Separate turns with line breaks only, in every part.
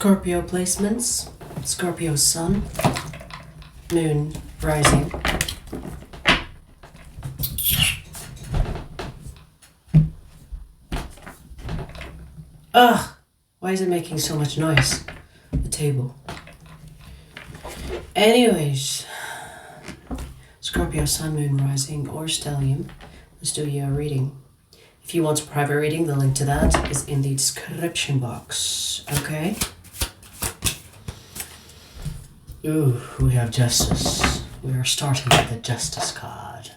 Scorpio placements, Scorpio sun, moon rising. Ugh! Why is it making so much noise? The table. Anyways, Scorpio sun, moon rising, or stellium. Let's do your reading. If you want a private reading, the link to that is in the description box. Okay? Ooh, we have justice. We are starting with the justice card.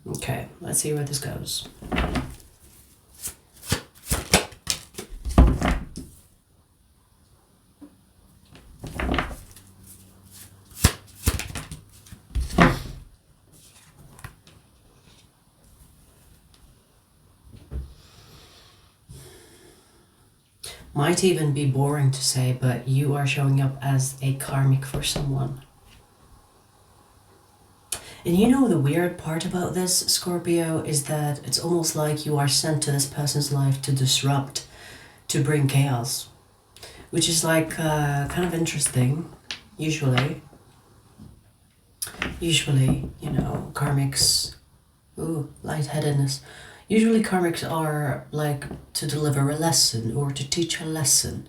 Okay, let's see where this goes. Might even be boring to say, but you are showing up as a karmic for someone. And you know the weird part about this, Scorpio, is that it's almost like you are sent to this person's life to disrupt, to bring chaos. Which is like kind of interesting, usually. Usually, you know, karmics, ooh, lightheadedness. Usually karmics are like to deliver a lesson or to teach a lesson.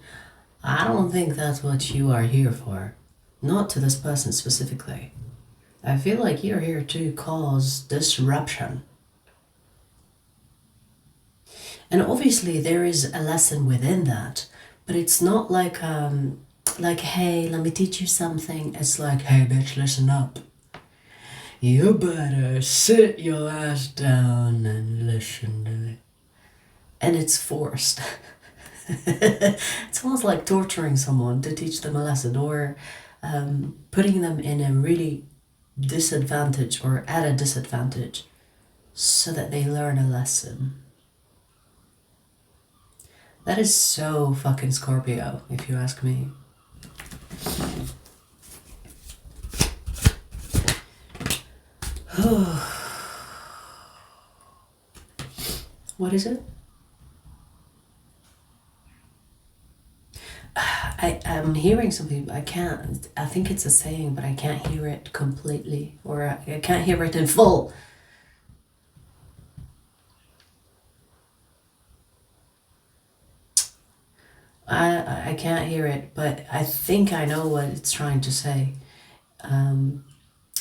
I don't think that's what you are here for. Not to this person specifically. I feel like you're here to cause disruption. And obviously there is a lesson within that, but it's not like, hey, let me teach you something. It's like, hey bitch, listen up. You better sit your ass down and listen to me. And it's forced. It's almost like torturing someone to teach them a lesson, or putting them in a really disadvantage or at a disadvantage so that they learn a lesson. That is so fucking Scorpio, if you ask me. What is it? I'm hearing something. I think it's a saying, but I can't hear it completely, or I can't hear it in full. I can't hear it, but I think I know what it's trying to say.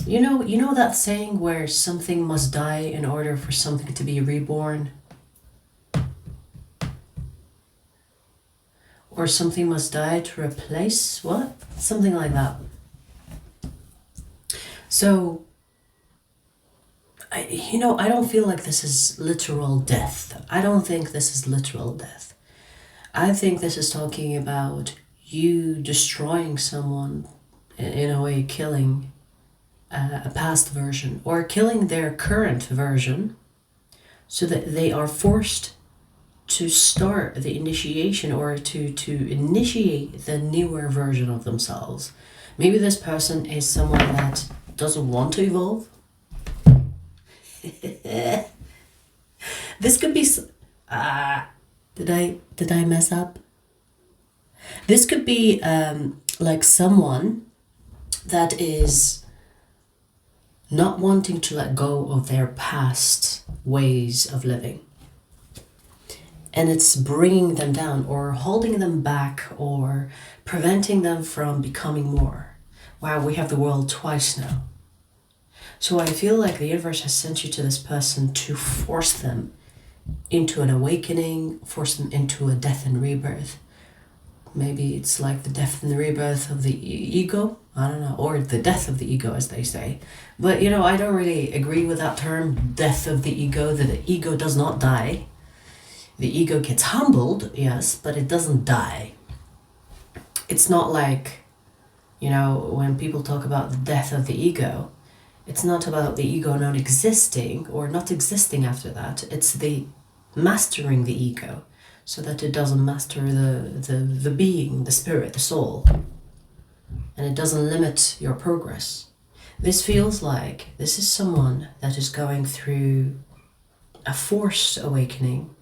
You know that saying where something must die in order for something to be reborn? Or something must die to replace what? Something like that. So, I don't feel like this is literal death. I don't think this is literal death. I think this is talking about you destroying someone, in a way killing a past version, or killing their current version, so that they are forced to start the initiation, or to initiate the newer version of themselves. Maybe this person is someone that doesn't want to evolve. This could be did I mess up? This could be like someone that is not wanting to let go of their past ways of living. And it's bringing them down, or holding them back, or preventing them from becoming more. Wow, we have the world twice now. So I feel like the universe has sent you to this person to force them into an awakening, force them into a death and rebirth. Maybe it's like the death and the rebirth of the ego. I don't know, or the death of the ego, as they say. But I don't really agree with that term, death of the ego. That the ego does not die. The ego gets humbled, yes, but it doesn't die. It's not like, when people talk about the death of the ego, it's not about the ego not existing or not existing after that. It's the mastering the ego so that it doesn't master the being, the spirit, the soul. And it doesn't limit your progress. This feels like this is someone that is going through a forced awakening,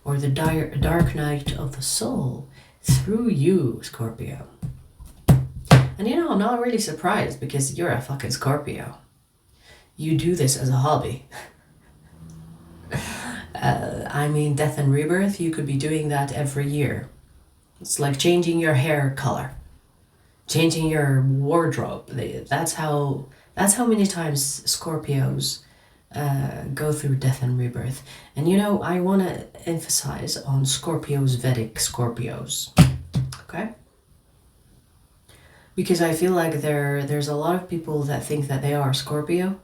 or the dark night of the soul, through you, Scorpio. And you know, I'm not really surprised because you're a fucking Scorpio. You do this as a hobby. I mean, death and rebirth, you could be doing that every year. It's like changing your hair color, changing your wardrobe. That's how many times Scorpios go through death and rebirth. And you know, I want to emphasize on Scorpios, Vedic Scorpios. Okay? Because I feel like there's a lot of people that think that they are Scorpio.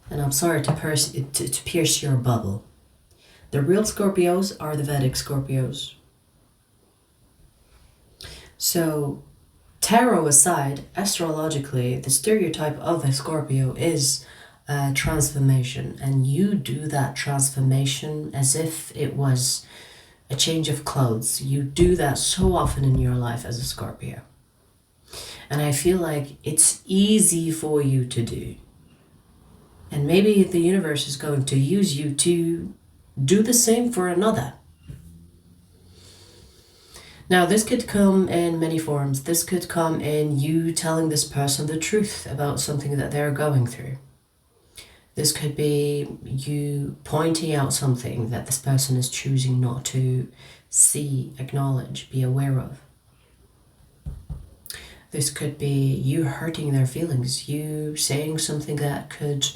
And I'm sorry to pierce your bubble. The real Scorpios are the Vedic Scorpios. So, tarot aside, astrologically, the stereotype of a Scorpio is transformation. And you do that transformation as if it was a change of clothes. You do that so often in your life as a Scorpio. And I feel like it's easy for you to do. And maybe the universe is going to use you to do the same for another. Now, this could come in many forms. This could come in you telling this person the truth about something that they're going through. This could be you pointing out something that this person is choosing not to see, acknowledge, be aware of. This could be you hurting their feelings, you saying something that could,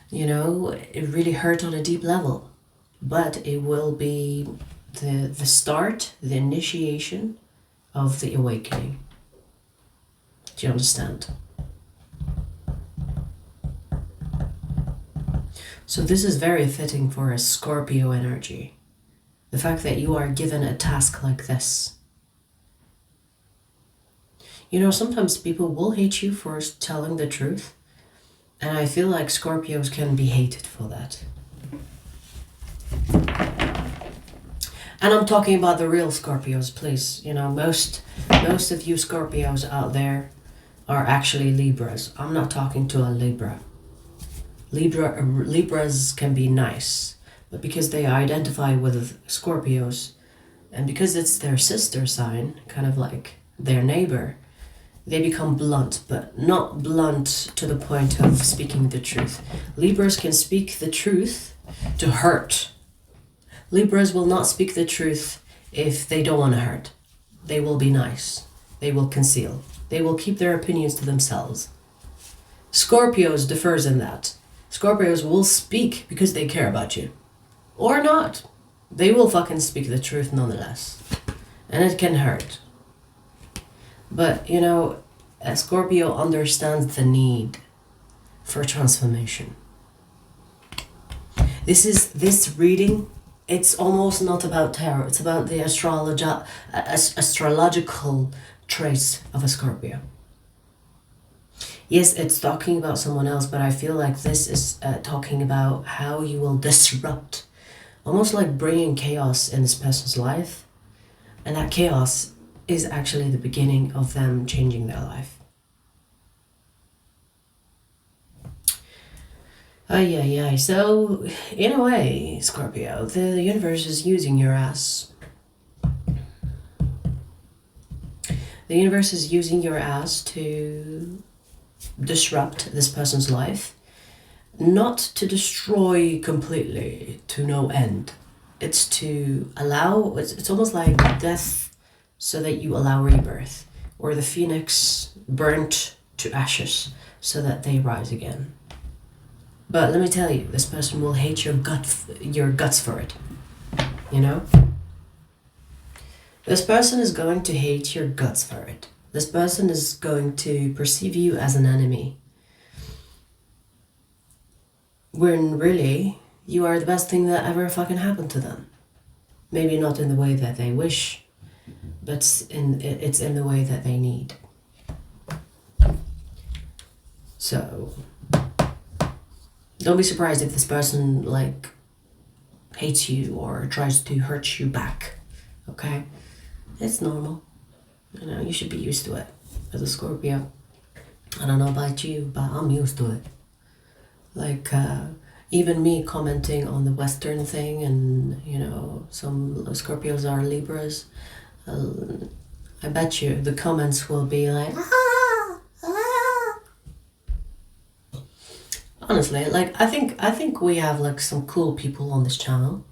you know, it really hurt on a deep level. But it will be the start, the initiation of the awakening. Do you understand? So this is very fitting for a Scorpio energy. The fact that you are given a task like this. You know, sometimes people will hate you for telling the truth. And I feel like Scorpios can be hated for that. And I'm talking about the real Scorpios, please. You know, most of you Scorpios out there are actually Libras. I'm not talking to a Libra. Libras can be nice, but because they identify with Scorpios, and because it's their sister sign, kind of like their neighbor, they become blunt, but not blunt to the point of speaking the truth. Libras can speak the truth to hurt. Libras will not speak the truth if they don't want to hurt. They will be nice. They will conceal. They will keep their opinions to themselves. Scorpios differs in that. Scorpios will speak because they care about you. Or not. They will fucking speak the truth nonetheless. And it can hurt. But, you know, a Scorpio understands the need for transformation. This reading, it's almost not about tarot. It's about the astrological traits of a Scorpio. Yes, it's talking about someone else, but I feel like this is talking about how you will disrupt, almost like bringing chaos in this person's life. And that chaos is actually the beginning of them changing their life. So, in a way, Scorpio, the universe is using your ass. The universe is using your ass to disrupt this person's life, not to destroy completely, to no end. It's to allow, it's almost like death so that you allow rebirth, or the phoenix burnt to ashes so that they rise again. But let me tell you, this person will hate your guts for it, you know? This person is going to hate your guts for it. This person is going to perceive you as an enemy. When really, you are the best thing that ever fucking happened to them. Maybe not in the way that they wish, but it's in the way that they need. So, don't be surprised if this person, like, hates you or tries to hurt you back, okay? It's normal. You know, you should be used to it as a Scorpio. I don't know about you, but I'm used to it. Like, Even me commenting on the Western thing, and some Scorpios are Libras. I bet you the comments will be like, honestly, like I think we have like some cool people on this channel.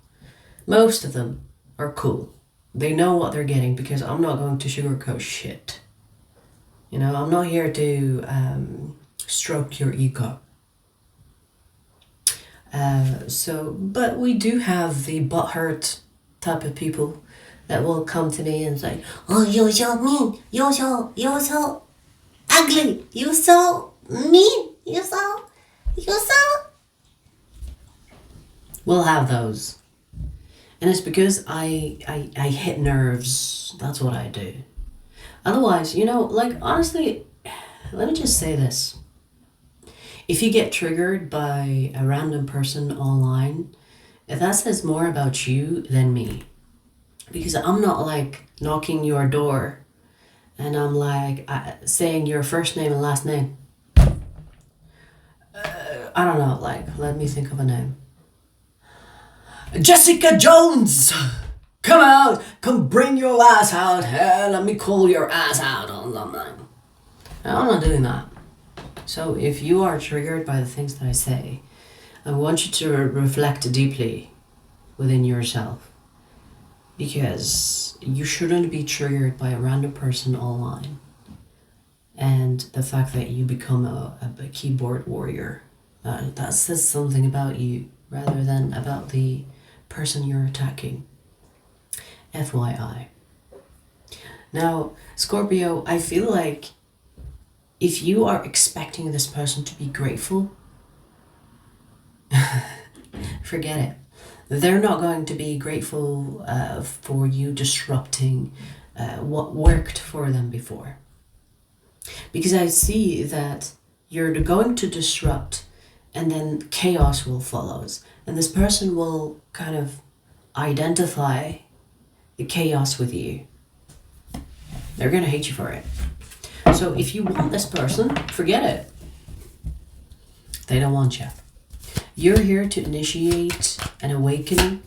Most of them are cool. They know what they're getting, because I'm not going to sugarcoat shit. I'm not here to stroke your ego. But we do have the butthurt type of people that will come to me and say, "Oh, you're so mean. You're so ugly. You're so mean. You're so." We'll have those. And it's because I hit nerves. That's what I do. Otherwise, like, honestly, let me just say this. If you get triggered by a random person online, that says more about you than me. Because I'm not like knocking your door and I'm like saying your first name and last name. I don't know, like, let me think of a name. Jessica Jones! Come out! Come bring your ass out here! Let me call your ass out on something. I'm not doing that. So if you are triggered by the things that I say, I want you to reflect deeply within yourself. Because you shouldn't be triggered by a random person online. And the fact that you become a keyboard warrior. That says something about you rather than about the person you're attacking. FYI. Now, Scorpio, I feel like if you are expecting this person to be grateful, forget it. They're not going to be grateful for you disrupting what worked for them before. Because I see that you're going to disrupt and then chaos will follow. And this person will kind of identify the chaos with you. They're going to hate you for it. So if you want this person, forget it. They don't want you. You're here to initiate an awakening,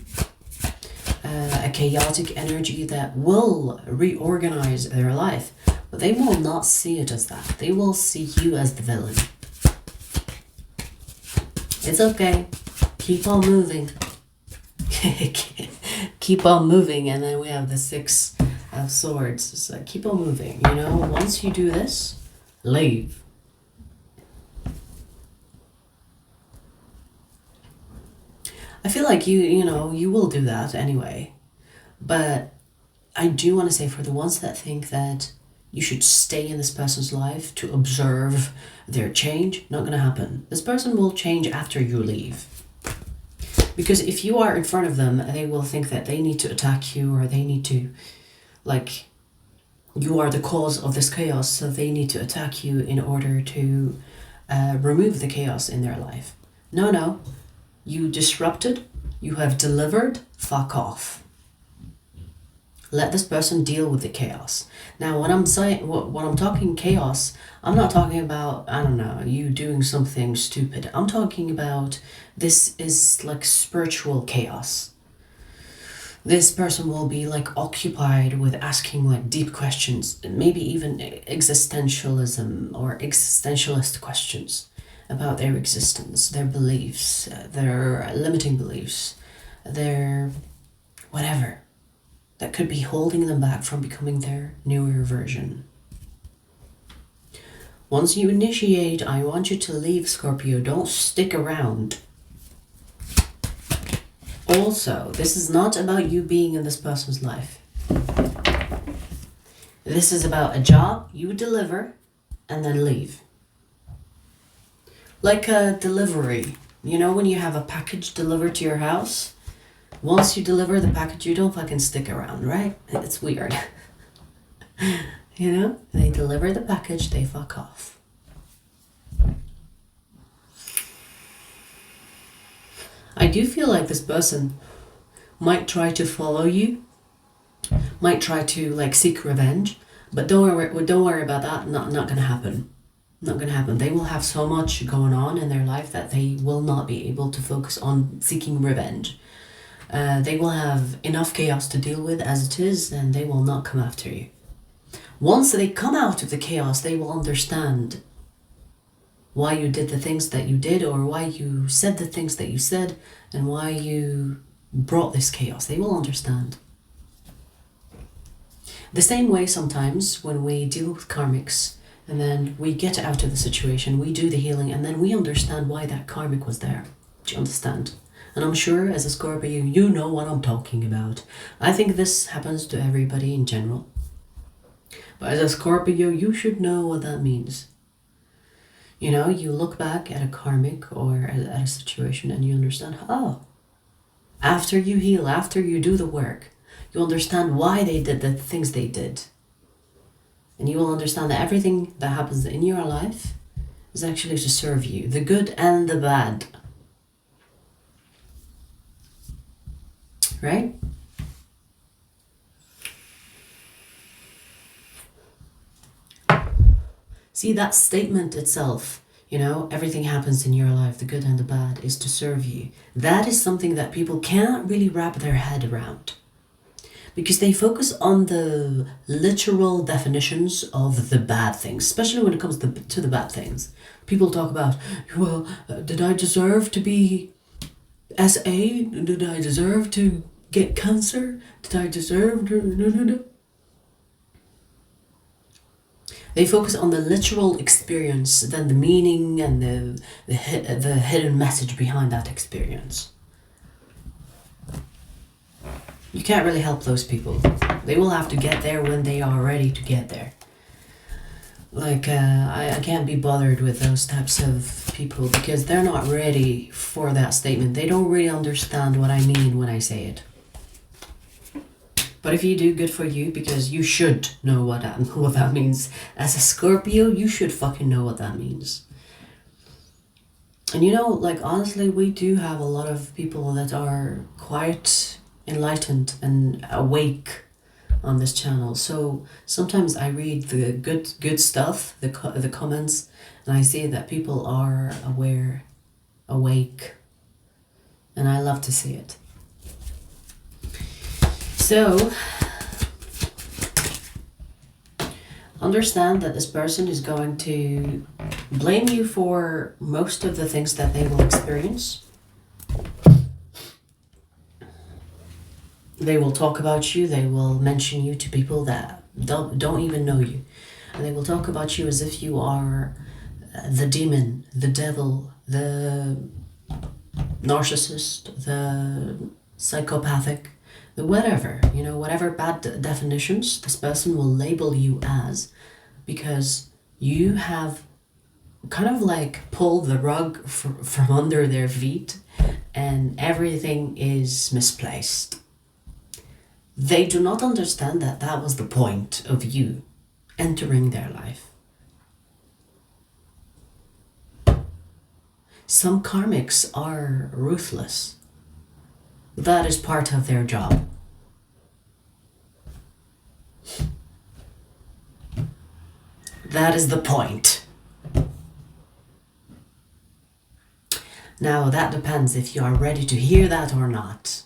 a chaotic energy that will reorganize their life. But they will not see it as that. They will see you as the villain. It's okay. Keep on moving. Keep on moving. And then we have the 6 of Swords. It's like, keep on moving. Once you do this, leave. I feel like you will do that anyway. But I do want to say, for the ones that think that you should stay in this person's life to observe their change, not going to happen. This person will change after you leave. Because if you are in front of them, they will think that they need to attack you, or they need to, like, you are the cause of this chaos, so they need to attack you in order to remove the chaos in their life. No. You disrupted, you have delivered, fuck off. Let this person deal with the chaos. Now, when I'm saying, when I'm talking chaos, I'm not talking about, I don't know, you doing something stupid. I'm talking about, this is like spiritual chaos. This person will be like occupied with asking like deep questions, maybe even existentialism or existentialist questions about their existence, their beliefs, their limiting beliefs, their whatever. That could be holding them back from becoming their newer version. Once you initiate, I want you to leave, Scorpio. Don't stick around. Also, this is not about you being in this person's life. This is about a job you deliver and then leave. Like a delivery. When you have a package delivered to your house, once you deliver the package, you don't fucking stick around, right? It's weird. They deliver the package, they fuck off. I do feel like this person might try to follow you, might try to like seek revenge, but don't worry about that. Not gonna happen. Not going to happen. They will have so much going on in their life that they will not be able to focus on seeking revenge. They will have enough chaos to deal with as it is, and they will not come after you. Once they come out of the chaos, they will understand why you did the things that you did, or why you said the things that you said, and why you brought this chaos. They will understand. The same way sometimes when we deal with karmics, and then we get out of the situation, we do the healing, and then we understand why that karmic was there. Do you understand? And I'm sure as a Scorpio, you know what I'm talking about. I think this happens to everybody in general. But as a Scorpio, you should know what that means. You know, you look back at a karmic or at a situation and you understand, oh, after you heal, after you do the work, you understand why they did the things they did. And you will understand that everything that happens in your life is actually to serve you, the good and the bad. Right? See, that statement itself, you know, everything happens in your life, the good and the bad, is to serve you. That is something that people can't really wrap their head around. Because they focus on the literal definitions of the bad things, especially when it comes to the bad things. People talk about, well, did I deserve to be SA? Did I deserve to get cancer? Did I deserve to... They focus on the literal experience than the meaning and the hidden message behind that experience. You can't really help those people. They will have to get there when they are ready to get there. Like, I can't be bothered with those types of people because they're not ready for that statement. They don't really understand what I mean when I say it. But if you do, good for you, because you should know what that means. As a Scorpio, you should fucking know what that means. And you know, like, honestly, we do have a lot of people that are quite enlightened and awake on this channel. So sometimes I read the good stuff, the comments, and I see that people are aware, awake, and I love to see it. So, understand that this person is going to blame you for most of the things that they will experience. They will talk about you, they will mention you to people that don't even know you. And they will talk about you as if you are the demon, the devil, the narcissist, the psychopathic, the whatever, you know, whatever bad definitions this person will label you as, because you have kind of like pulled the rug from under their feet and everything is misplaced. They do not understand that that was the point of you entering their life. Some karmics are ruthless. That is part of their job. That is the point. Now, that depends if you are ready to hear that or not.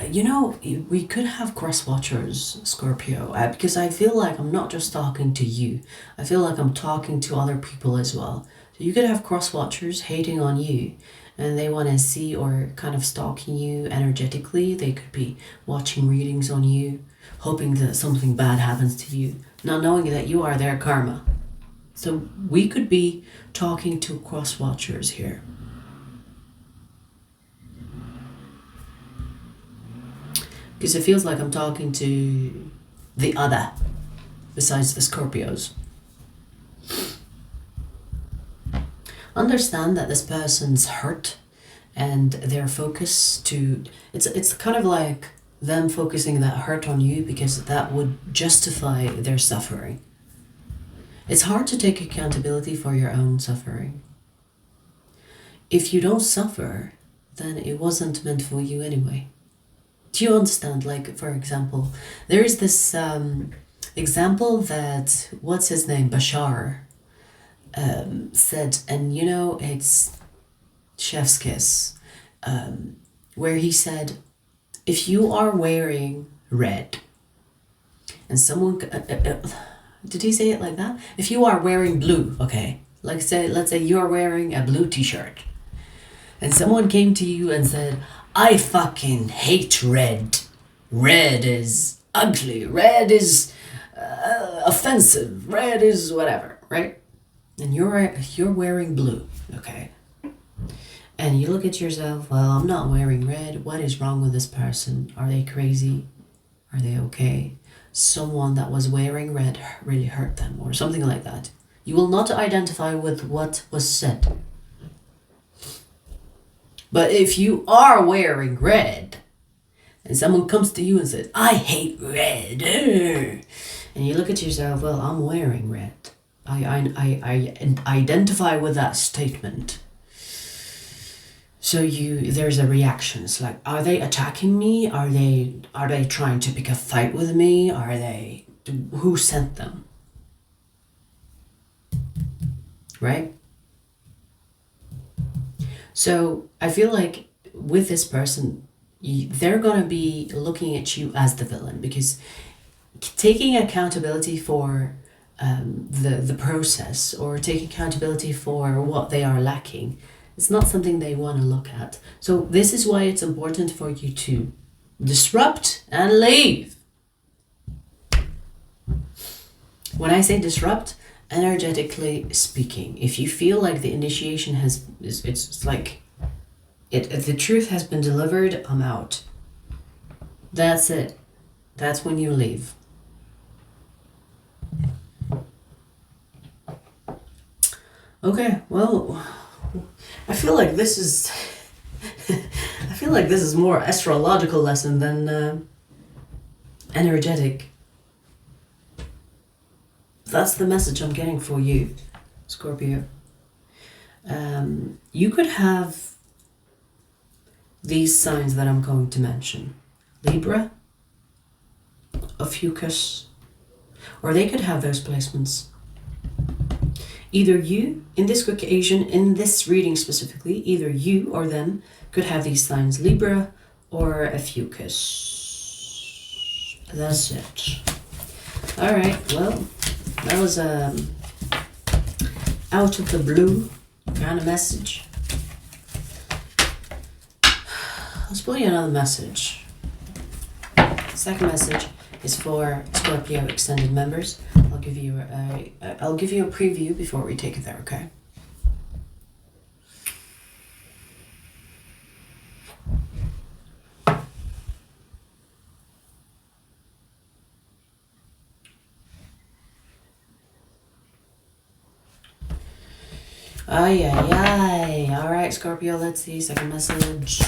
You know, we could have cross-watchers, Scorpio, because I feel like I'm not just talking to you. I feel like I'm talking to other people as well. So you could have cross-watchers hating on you, and they want to see or kind of stalking you energetically. They could be watching readings on you, hoping that something bad happens to you, not knowing that you are their karma. So we could be talking to cross-watchers here. Because it feels like I'm talking to the other, besides the Scorpios. Understand that this person's hurt and their focus to... It's kind of like them focusing that hurt on you because that would justify their suffering. It's hard to take accountability for your own suffering. If you don't suffer, then it wasn't meant for you anyway. Do you understand? Like, for example, there is this example that, what's his name? Bashar. said, and you know, it's chef's kiss, where he said, if you are wearing red and someone, did he say it like that? If you are wearing blue, okay, like let's say you are wearing a blue t-shirt and someone came to you and said, I fucking hate red. Red is ugly. Red is offensive. Red is whatever, right? And you're wearing blue, okay? And you look at yourself, well, I'm not wearing red. What is wrong with this person? Are they crazy? Are they okay? Someone that was wearing red really hurt them or something like that. You will not identify with what was said. But if you are wearing red and someone comes to you and says, I hate red, and you look at yourself, well, I'm wearing red. I identify with that statement. So there's a reaction. It's like, are they attacking me? Are they trying to pick a fight with me? Who sent them? Right? So I feel like with this person, they're going to be looking at you as the villain, because taking accountability for the process or taking accountability for what they are lacking, it's not something they want to look at. So this is why it's important for you to disrupt and leave. When I say disrupt, energetically speaking, if you feel like the initiation it's like the truth has been delivered, I'm out. That's it. That's when you leave. Okay, well, I feel like this is more astrological lesson than energetic. That's the message I'm getting for you, Scorpio. You could have these signs that I'm going to mention. Libra, Ophiuchus, or they could have those placements. Either you, in this occasion, in this reading specifically, either you or them could have these signs, Libra or Ophiuchus. That's it. Alright, well, that was out of the blue kind of message. Let's pull you another message. Second message is for Scorpio extended members. I'll give you a preview before we take it there, okay? Ay, ay, ay. All right, Scorpio, let's see. Second message.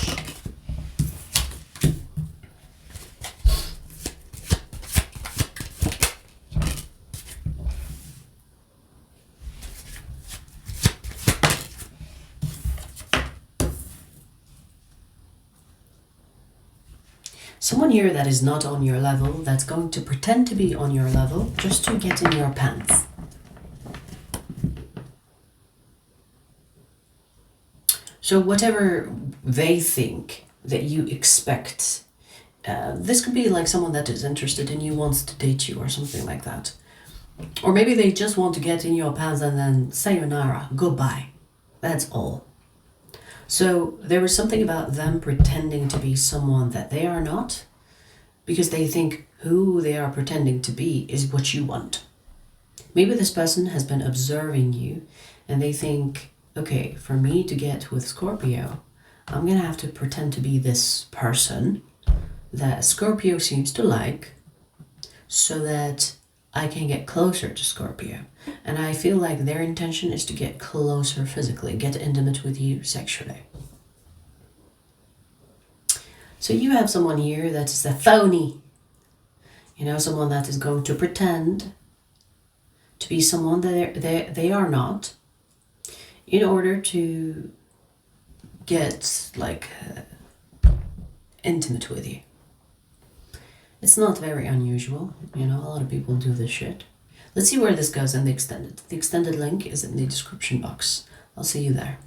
Someone here that is not on your level, that's going to pretend to be on your level just to get in your pants. So whatever they think that you expect, this could be like someone that is interested in you, wants to date you or something like that. Or maybe they just want to get in your pants and then sayonara, goodbye. That's all. So there is something about them pretending to be someone that they are not, because they think who they are pretending to be is what you want. Maybe this person has been observing you and they think, okay, for me to get with Scorpio, I'm going to have to pretend to be this person that Scorpio seems to like so that I can get closer to Scorpio. And I feel like their intention is to get closer physically, get intimate with you sexually. So you have someone here that is a phony. You know, someone that is going to pretend to be someone that they are not, in order to get intimate with you. It's not very unusual, you know, a lot of people do this shit. Let's see where this goes in the extended. The extended link is in the description box. I'll see you there.